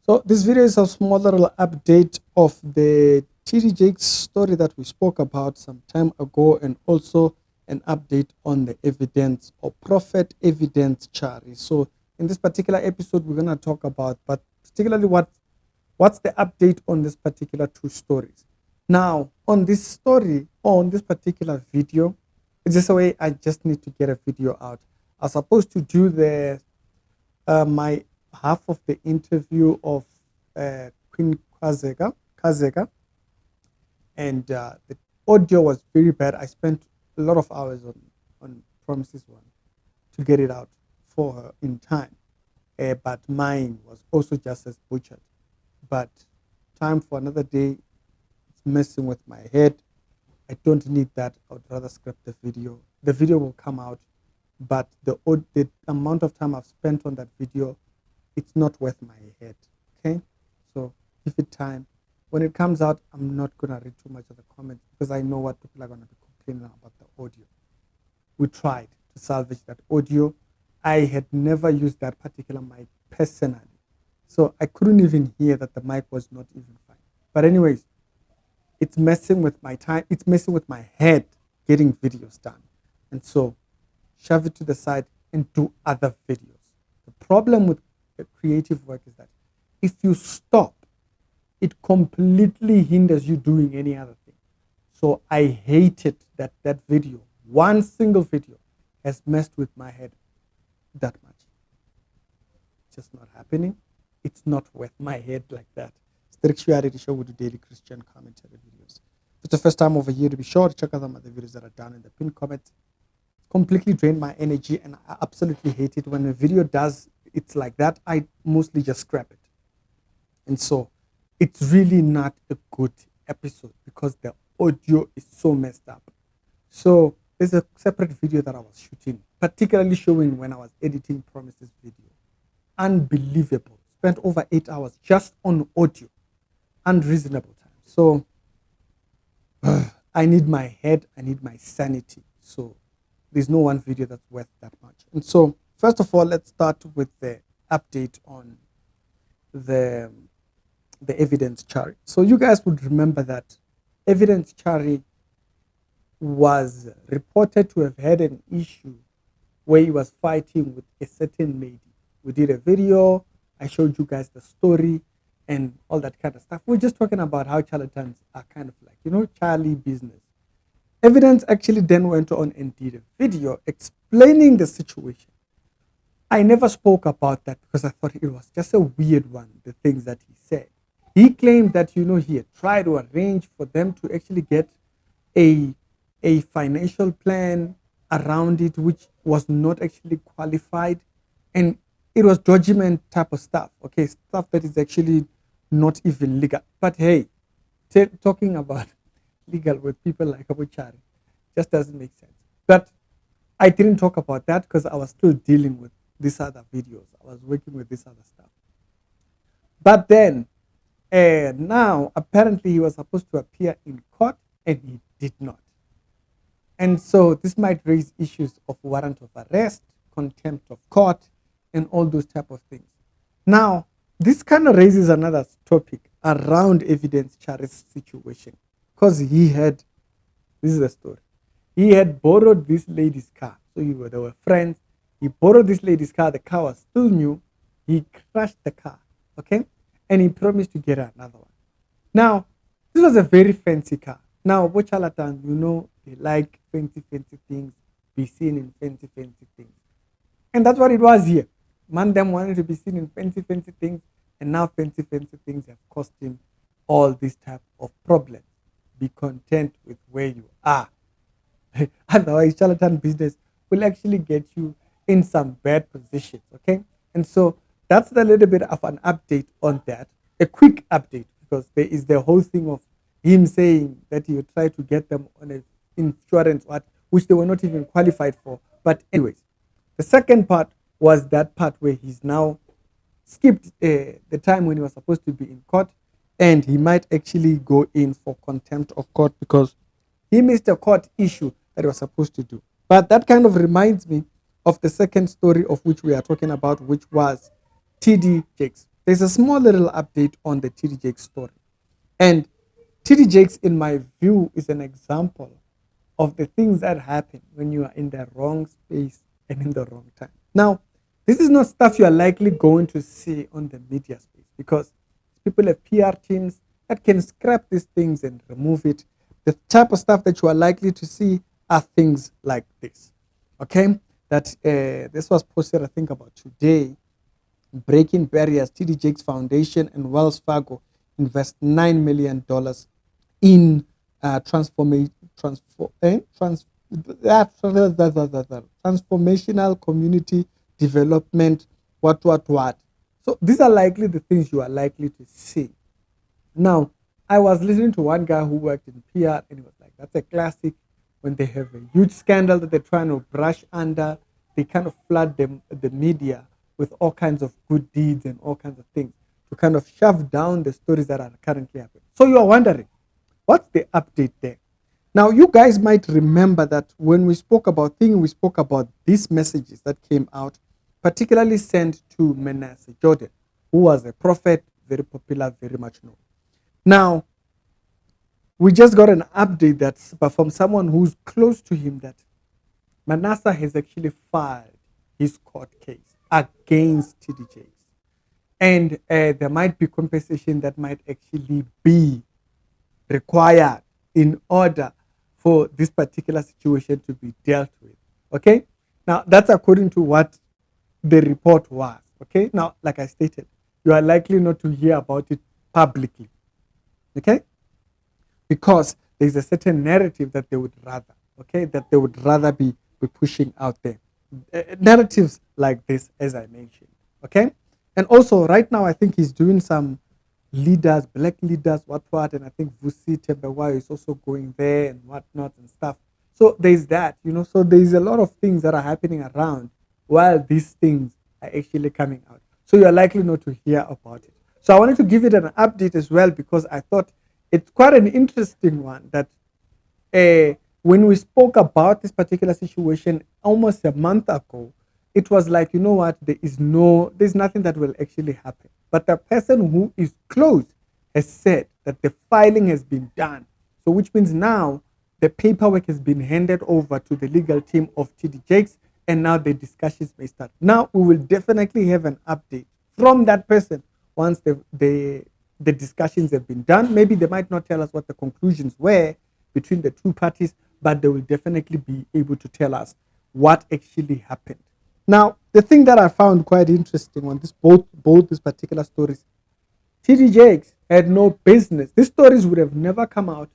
So this video is a small little update of the TD Jakes story that we spoke about some time ago, and also an update on the evidence or prophet evidence Char. So in this particular episode, we're gonna talk about, but particularly what's the update on this particular two stories. Now, on this story, or on this particular video, it's just a way I just need to get a video out. I was supposed to do my half of the interview of Queen Kazega, and the audio was very bad. I spent a lot of hours on Promises One to get it out for her in time, but mine was also just as butchered. But time for another day. It's messing with my head. I don't need that. I would rather scrap the video. The video will come out, but the amount of time I've spent on that video, it's not worth my head. Okay, so give it time. When it comes out, I'm not gonna read too much of the comments because I know what people are gonna be complaining about the audio. We tried to salvage that audio. I had never used that particular mic personally, so I couldn't even hear that the mic was not even fine. But anyways, it's messing with my time. It's messing with my head getting videos done, and so shove it to the side and do other videos. The problem with the creative work is that if you stop, it completely hinders you doing any other thing. So I hated that video, one single video, has messed with my head that much. It's just not happening. It's not worth my head like that. It's the Reality Show with the daily Christian commentary videos. If it's the first time over here, to be sure to check out some of the videos that are down in the pinned comment. Completely drain my energy, and I absolutely hate it when a video does it's like that. I mostly just scrap it, and so it's really not a good episode because the audio is so messed up. So there's a separate video that I was shooting, particularly showing when I was editing Promises video. Unbelievable. Spent over 8 hours just on audio. Unreasonable time. So I need my head, I need my sanity. So there's no one video that's worth that much. And so first of all, let's start with the update on the evidence Chari. So you guys would remember that evidence Chari was reported to have had an issue where he was fighting with a certain lady. We did a video, I showed you guys the story and all that kind of stuff. We're just talking about how charlatans are kind of like, Charlie business. Evidence actually then went on and did a video explaining the situation. I never spoke about that because I thought it was just a weird one, the things that he said. He claimed that, he had tried to arrange for them to actually get a financial plan around it, which was not actually qualified. And it was dodgement type of stuff, okay? Stuff that is actually not even legal. But hey, talking about legal with people like Abu Chari just doesn't make sense. But I didn't talk about that because I was still dealing with these other videos. I was working with this other stuff. But then, now apparently he was supposed to appear in court and he did not. And so this might raise issues of warrant of arrest, contempt of court, and all those type of things. Now, this kind of raises another topic around evidence Chari's situation. Because this is the story. He had borrowed this lady's car. So they were friends. He borrowed this lady's car. The car was still new. He crashed the car. Okay? And he promised to get her another one. Now, this was a very fancy car. Now, what charlatans, they like fancy things, be seen in fancy things. And that's what it was here. Man, them wanted to be seen in fancy things, and now fancy things have cost him all this type of problems. Be content with where you are. Otherwise, charlatan business will actually get you in some bad positions, okay? And so that's a little bit of an update on that. A quick update, because there is the whole thing of him saying that he would try to get them on an insurance, which they were not even qualified for. But anyways, the second part was that part where he's now skipped the time when he was supposed to be in court, and he might actually go in for contempt of court because he missed a court issue that he was supposed to do. But that kind of reminds me of the second story of which we are talking about, which was TD Jakes. there's a small little update on the TD Jakes story. And TD Jakes, in my view, is an example of the things that happen when you are in the wrong space and in the wrong time. Now, this is not stuff you are likely going to see on the media space because people have PR teams that can scrap these things and remove it. The type of stuff that you are likely to see are things like this. Okay, that this was posted, I think, about today. Breaking barriers, TD Jakes Foundation and Wells Fargo invest $9 million in transformational community development. What? So these are likely the things you are likely to see. Now, I was listening to one guy who worked in PR, and he was like, "That's a classic. When they have a huge scandal that they're trying to brush under, they kind of flood the media with all kinds of good deeds and all kinds of things to kind of shove down the stories that are currently happening." So you are wondering, what's the update there? Now, you guys might remember that when we spoke about these messages that came out, particularly sent to Manasseh Jordan, who was a prophet, very popular, very much known. Now, we just got an update from someone who's close to him that Manasseh has actually filed his court case against TD Jakes. And there might be compensation that might actually be required in order for this particular situation to be dealt with. Okay? Now, that's according to what the report was. Okay? Now, like I stated, you are likely not to hear about it publicly. Okay? Because there's a certain narrative that they would rather be pushing out there. Narratives like this, as I mentioned. Okay? And also, right now, I think he's doing some leaders, black leaders, what, and I think Vusi Tembewa is also going there and whatnot and stuff. So there's that, so there's a lot of things that are happening around while these things are actually coming out. So you're likely not to hear about it. So I wanted to give it an update as well because I thought it's quite an interesting one that when we spoke about this particular situation almost a month ago, it was like, you know what, there's nothing that will actually happen. But the person who is close has said that the filing has been done. So which means now the paperwork has been handed over to the legal team of TD Jakes, and now the discussions may start. Now we will definitely have an update from that person once the discussions have been done. Maybe they might not tell us what the conclusions were between the two parties, but they will definitely be able to tell us what actually happened. Now, the thing that I found quite interesting on both these particular stories, TD Jakes had no business. These stories would have never come out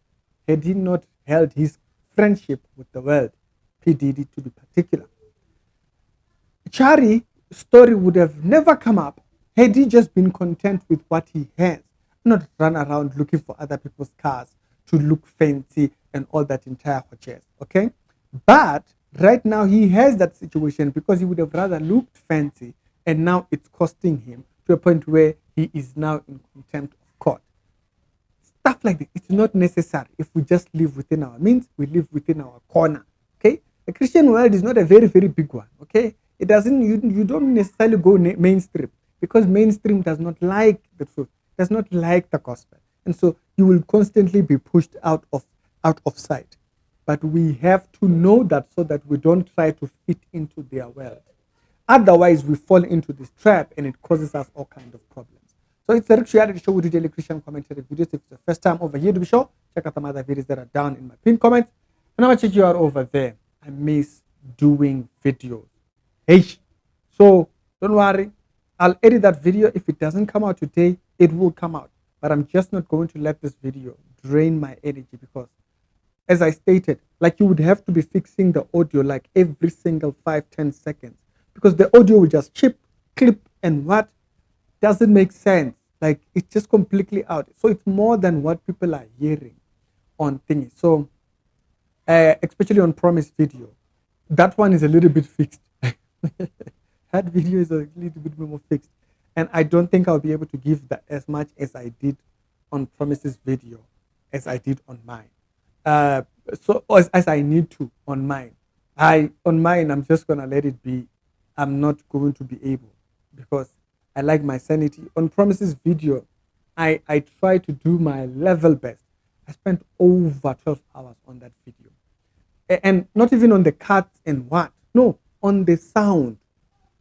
had he not held his friendship with the world, P. Diddy to be particular. Char's story would have never come up had he just been content with what he has, not run around looking for other people's cars to look fancy and all that entire chest. Okay? But right now he has that situation because he would have rather looked fancy, and now it's costing him to a point where he is now in contempt of court. Stuff like this, it's not necessary. If we just live within our means, we live within our corner. Okay, the Christian world is not a very, very big one. Okay, it doesn't, you don't necessarily go mainstream because mainstream does not like the truth, does not like the gospel, and so you will constantly be pushed out of sight. But we have to know that so that we don't try to fit into their world. Otherwise, we fall into this trap and it causes us all kinds of problems. So it's the Rich Reality Show with daily Christian commentary videos. If it's the first time over here to the show, check out some other videos that are down in my pinned comments. And I'm going to check you out over there. I miss doing videos. Hey, so don't worry. I'll edit that video. If it doesn't come out today, it will come out. But I'm just not going to let this video drain my energy because, as I stated, like you would have to be fixing the audio like every single 5-10 seconds because the audio will just clip, and what doesn't make sense. Like it's just completely out. So it's more than what people are hearing on thingy. So especially on Promise Video, that one is a little bit fixed. That video is a little bit more fixed. And I don't think I'll be able to give that as much as I did on Promise's video as I did on mine. So as I need to on mine. On mine, I'm just gonna let it be. I'm not going to be able because I like my sanity. On Promises video, I try to do my level best. I spent over 12 hours on that video. And not even on the cuts and what. No, on the sound.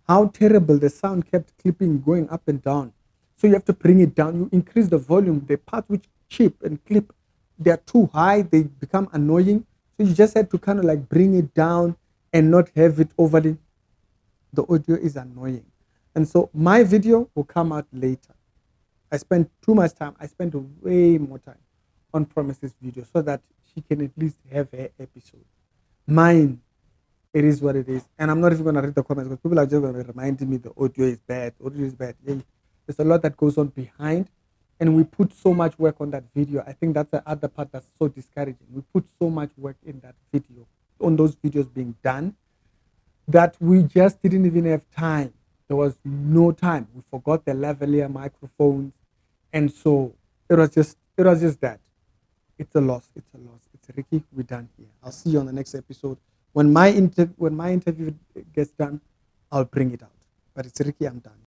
How terrible the sound kept clipping, going up and down. So you have to bring it down. You increase the volume. The parts which chip and clip, they're too high. They become annoying. So you just have to kind of like bring it down and not have it overly. The audio is annoying. And so my video will come out later. I spent too much time. I spent way more time on Promises video so that she can at least have her episode. Mine, it is what it is. And I'm not even going to read the comments because people are just going to remind me the audio is bad. Audio is bad. Yeah, there's a lot that goes on behind. And we put so much work on that video. I think that's the other part that's so discouraging. We put so much work in that video, on those videos being done, that we just didn't even have time. There was no time. We forgot the lavalier microphones. And so it was just that. It's a loss. It's a loss. It's Ricky. We're done here. I'll see you on the next episode. When my interview gets done, I'll bring it out. But it's Ricky. I'm done.